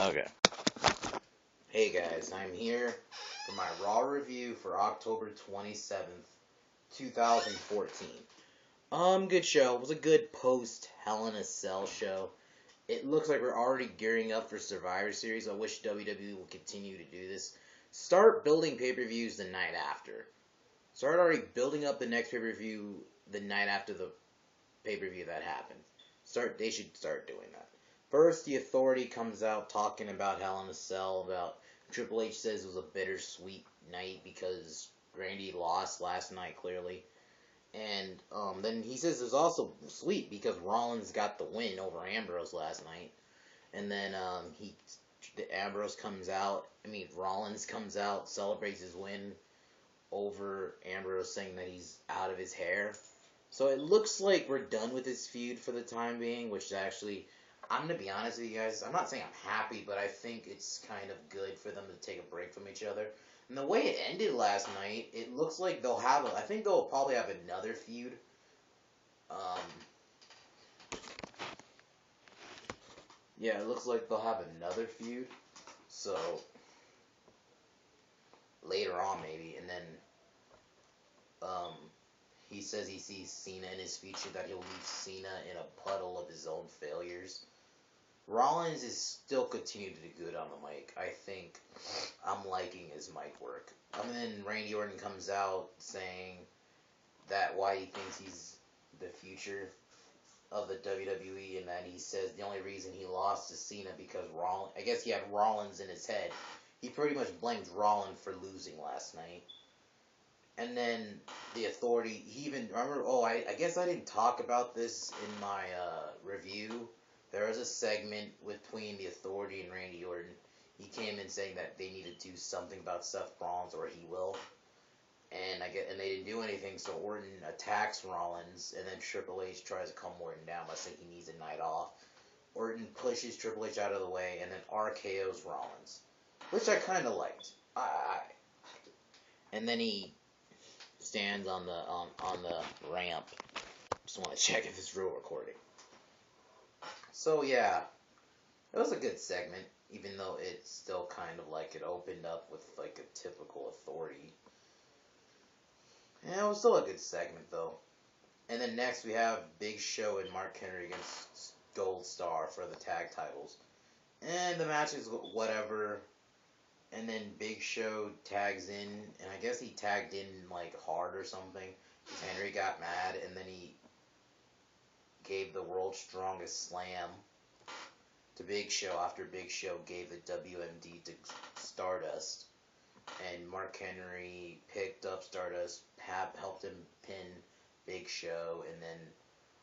Okay. Hey guys, I'm here for my Raw review for October 27th, 2014. Good show. It was a good post Hell in a Cell show. It looks like we're already gearing up for Survivor Series. I wish WWE will continue to do this. Start building pay-per-views the night after. Start already building up the next pay-per-view the night after the pay-per-view that happened. They should start doing that. First, the Authority comes out talking about Hell in a Cell, about Triple H says it was a bittersweet night because Randy lost last night, clearly. And then he says it was also sweet because Rollins got the win over Ambrose last night. And then Rollins comes out, celebrates his win over Ambrose, saying that he's out of his hair. So it looks like we're done with this feud for the time being, which is actually, I'm going to be honest with you guys, I'm not saying I'm happy, but I think it's kind of good for them to take a break from each other. And the way it ended last night, it looks like I think they'll probably have another feud. Yeah, it looks like they'll have another feud. So, later on maybe, and then, he says he sees Cena in his future, that he'll leave Cena in a puddle of his own failures. Rollins is still continuing to do good on the mic. I think I'm liking his mic work. And then Randy Orton comes out saying that why he thinks he's the future of the WWE, and that he says the only reason he lost to Cena because I guess he had Rollins in his head. He pretty much blames Rollins for losing last night. And then the Authority, I guess I didn't talk about this in my review. There was a segment between the Authority and Randy Orton. He came in saying that they need to do something about Seth Rollins or he will. And they didn't do anything, so Orton attacks Rollins, and then Triple H tries to calm Orton down by saying he needs a night off. Orton pushes Triple H out of the way, and then RKO's Rollins, which I kind of liked. And then he stands on the ramp. Just want to check if it's real recording. So yeah, it was a good segment, even though it's still kind of like it opened up with like a typical Authority. Yeah, it was still a good segment though. And then next we have Big Show and Mark Henry against Gold Star for the tag titles. And the match is whatever. And then Big Show tags in, and I guess he tagged in like hard or something. Because Henry got mad, and then he gave the World's Strongest Slam to Big Show after Big Show gave the WMD to Stardust. And Mark Henry picked up Stardust, helped him pin Big Show, and then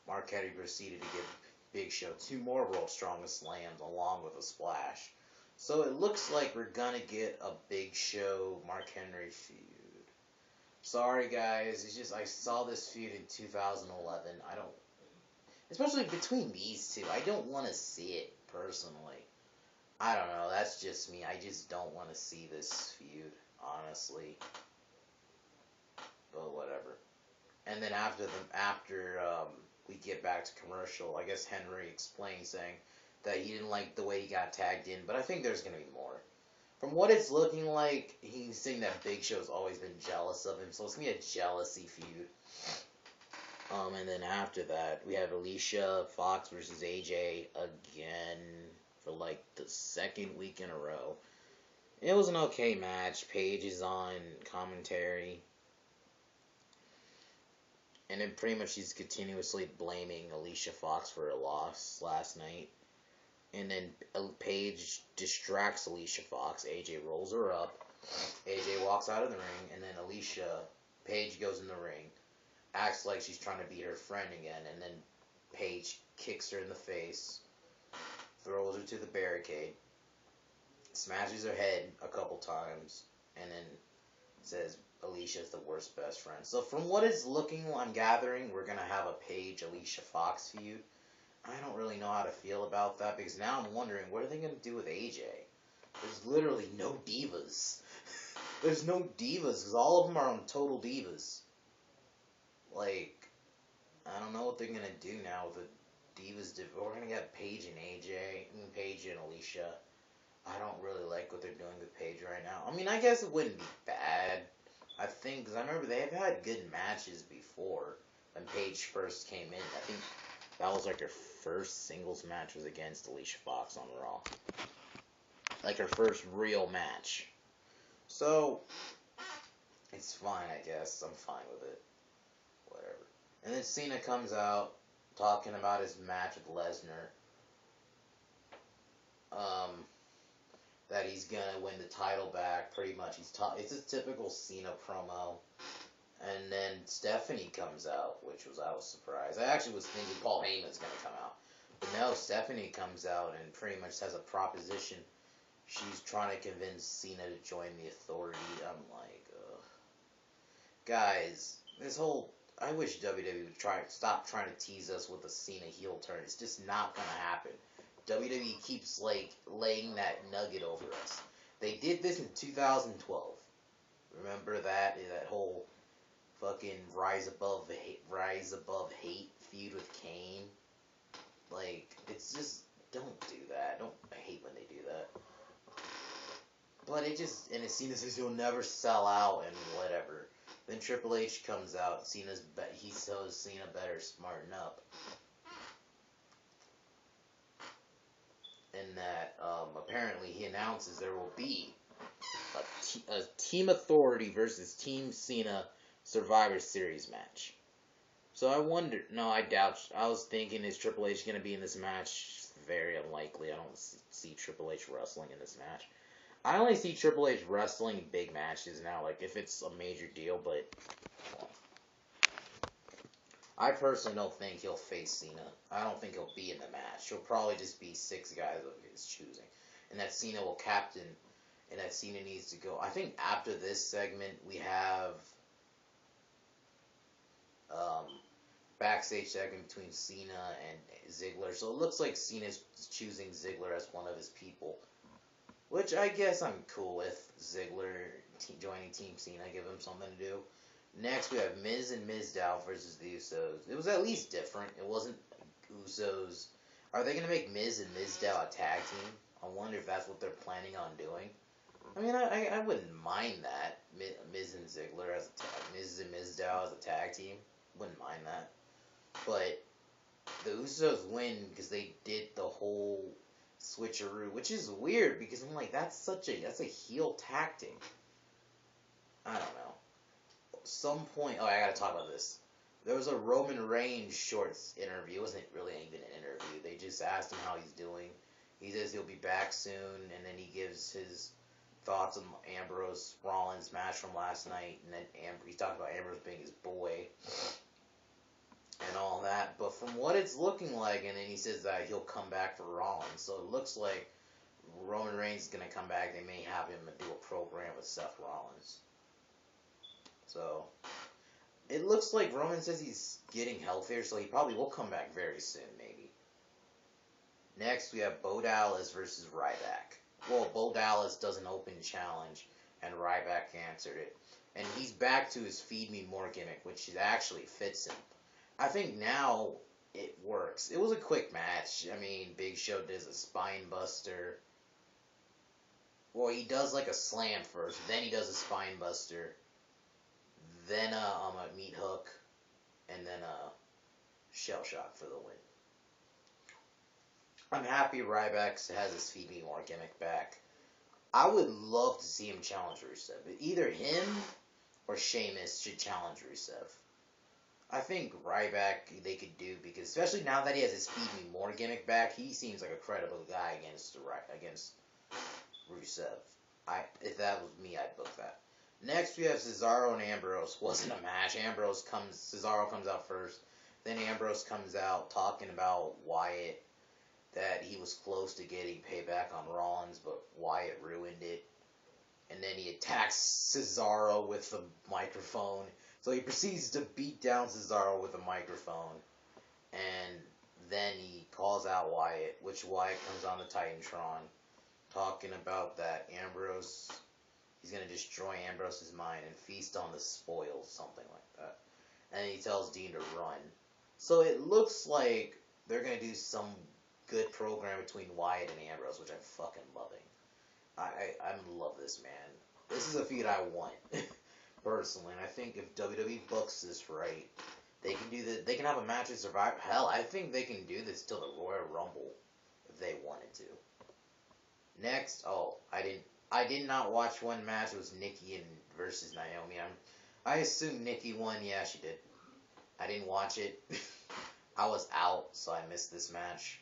Mark Henry proceeded to give Big Show 2 more World's Strongest Slams along with a splash. So it looks like we're gonna get a Big Show Mark Henry feud. Sorry guys, it's just I saw this feud in 2011. Especially between these two, I don't want to see it personally. I don't know, that's just me. I just don't want to see this feud, honestly. But whatever. And then after we get back to commercial, I guess Henry explained saying that he didn't like the way he got tagged in, but I think there's going to be more. From what it's looking like, he's saying that Big Show's always been jealous of him, so it's going to be a jealousy feud. And then after that, we have Alicia Fox versus AJ again for like the second week in a row. It was an okay match. Paige is on commentary. And then pretty much she's continuously blaming Alicia Fox for her loss last night. And then Paige distracts Alicia Fox. AJ rolls her up. AJ walks out of the ring. And then Paige goes in the ring. Acts like she's trying to be her friend again. And then Paige kicks her in the face. Throws her to the barricade. Smashes her head a couple times. And then says Alicia's the worst best friend. So from what it's looking, I'm gathering, we're going to have a Paige Alicia Fox feud. I don't really know how to feel about that, because now I'm wondering, what are they going to do with AJ? There's literally no divas. There's no divas, because all of them are on Total Divas. Like, I don't know what they're going to do now with the divas. We're going to get Paige and AJ, Paige and Alicia. I don't really like what they're doing with Paige right now. I mean, I guess it wouldn't be bad. I think, because I remember they've had good matches before when Paige first came in. I think that was like her first singles match was against Alicia Fox on Raw. Like her first real match. So, it's fine, I guess. I'm fine with it. Whatever. And then Cena comes out talking about his match with Lesnar. That he's gonna win the title back, pretty much. It's a typical Cena promo. And then Stephanie comes out, I was surprised. I actually was thinking Paul Heyman's gonna come out. But no, Stephanie comes out and pretty much has a proposition. She's trying to convince Cena to join the Authority. I'm like, ugh. Guys, I wish WWE would stop trying to tease us with a Cena heel turn. It's just not gonna happen. WWE keeps laying that nugget over us. They did this in 2012. Remember that whole fucking Rise Above Hate feud with Kane? Like, it's just, don't do that. I hate when they do that. But and Cena says he'll never sell out and whatever. Then Triple H comes out. He tells Cena better smarten up. And that apparently he announces there will be a Team Authority versus Team Cena Survivor Series match. So I wondered, no, I doubt, I was thinking, is Triple H going to be in this match? Very unlikely. I don't see Triple H wrestling in this match. I only see Triple H wrestling big matches now, like if it's a major deal, but I personally don't think he'll face Cena. I don't think he'll be in the match. He'll probably just be 6 guys of his choosing. And that Cena will captain, and that Cena needs to go. I think after this segment, we have backstage segment between Cena and Ziggler. So it looks like Cena's choosing Ziggler as one of his people. Which I guess I'm cool with. Ziggler joining Team Cena, give him something to do. Next, we have Miz and Mizdow versus the Usos. It was at least different. It wasn't Usos. Are they going to make Miz and Mizdow a tag team? I wonder if that's what they're planning on doing. I mean, I wouldn't mind that. Miz and Ziggler as Miz and Mizdow as a tag team. Wouldn't mind that. But the Usos win because they did the whole switcheroo, which is weird because I'm like, that's a heel tactic. I don't know. Some point, I gotta talk about this. There was a Roman Reigns shorts interview. It wasn't really even an interview. They just asked him how he's doing. He says he'll be back soon, and then he gives his thoughts on Ambrose Rollins match from last night, and then he talked about Ambrose being his boy and all that. But from what it's looking like, and then he says that he'll come back for Rollins. So it looks like Roman Reigns is gonna come back. They may have him do a program with Seth Rollins. So, it looks like Roman says he's getting healthier, so he probably will come back very soon, maybe. Next, we have Bo Dallas versus Ryback. Well, Bo Dallas does an open challenge, and Ryback answered it. And he's back to his Feed Me More gimmick, which actually fits him. I think now it works. It was a quick match. I mean, Big Show does a spine buster. Well, he does like a slam first, then he does a spine buster. Then a meat hook, and then a shell shock for the win. I'm happy Ryback has his Feed Me More gimmick back. I would love to see him challenge Rusev. Either him or Sheamus should challenge Rusev. I think Ryback they could do, because especially now that he has his Feed Me More gimmick back, he seems like a credible guy against Rusev. If that was me, I'd book that. Next, we have Cesaro and Ambrose. Wasn't a match. Cesaro comes out first. Then Ambrose comes out talking about Wyatt, that he was close to getting payback on Rollins, but Wyatt ruined it. And then he attacks Cesaro with the microphone. So he proceeds to beat down Cesaro with a microphone. And then he calls out Wyatt, which Wyatt comes on the Titantron, talking about that Ambrose... He's going to destroy Ambrose's mind and feast on the spoils, something like that. And he tells Dean to run. So it looks like they're going to do some good program between Wyatt and Ambrose, which I'm fucking loving. I love this man. This is a feud I want personally, and I think if WWE books this right, they can do the. They can have a match at Survivor. Hell, I think they can do this till the Royal Rumble if they wanted to. Next, I did not watch one match. It was Nikki and versus Naomi. I assume Nikki won. Yeah, she did. I didn't watch it. I was out, so I missed this match.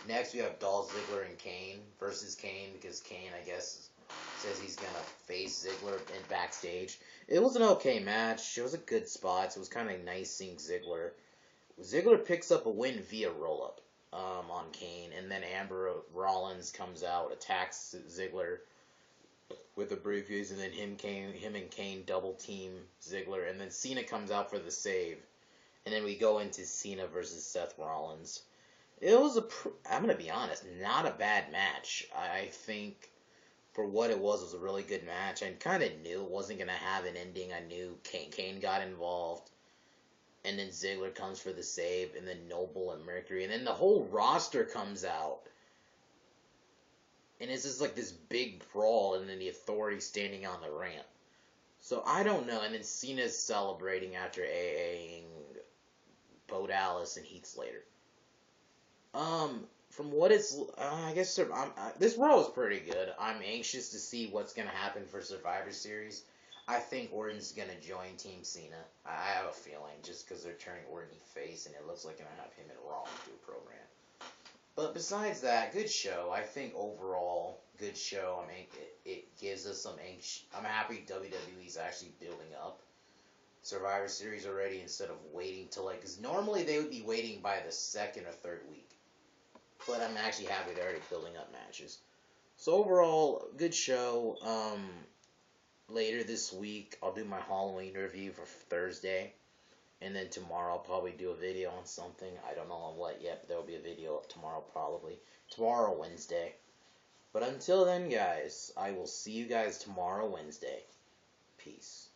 Next, we have Dolph Ziggler and Kane versus Kane because Kane, I guess, says he's gonna face Ziggler in backstage. It was an okay match. It was a good spot. It was kind of nice seeing Ziggler. Ziggler picks up a win via roll up on Kane, and then Amber Rollins comes out, attacks Ziggler with the briefcase, and then him and Kane double team Ziggler, and then Cena comes out for the save, and then we go into Cena versus Seth Rollins. It was I'm gonna be honest, not a bad match. I think for what it was a really good match. I kind of knew it wasn't gonna have an ending. I knew Kane got involved, and then Ziggler comes for the save, and then Noble and Mercury, and then the whole roster comes out, and it's just like this big brawl, and then the Authority standing on the ramp. So I don't know, and then Cena's celebrating after AAing Bo Dallas and Heath Slater. From what it's, I guess this Raw is pretty good. I'm anxious to see what's gonna happen for Survivor Series. I think Orton's gonna join Team Cena. I have a feeling just because they're turning Orton face, and it looks like they're gonna have him and Rollins do a program. But besides that, good show. I think overall, good show. I mean, it gives us some anxious. I'm happy WWE's actually building up Survivor Series already instead of waiting till because normally they would be waiting by the second or third week. But I'm actually happy they're already building up matches. So overall, good show. Later this week, I'll do my Halloween review for Thursday. And then tomorrow, I'll probably do a video on something. I don't know on what yet, but there will be a video up tomorrow probably. Tomorrow, Wednesday. But until then, guys, I will see you guys tomorrow, Wednesday. Peace.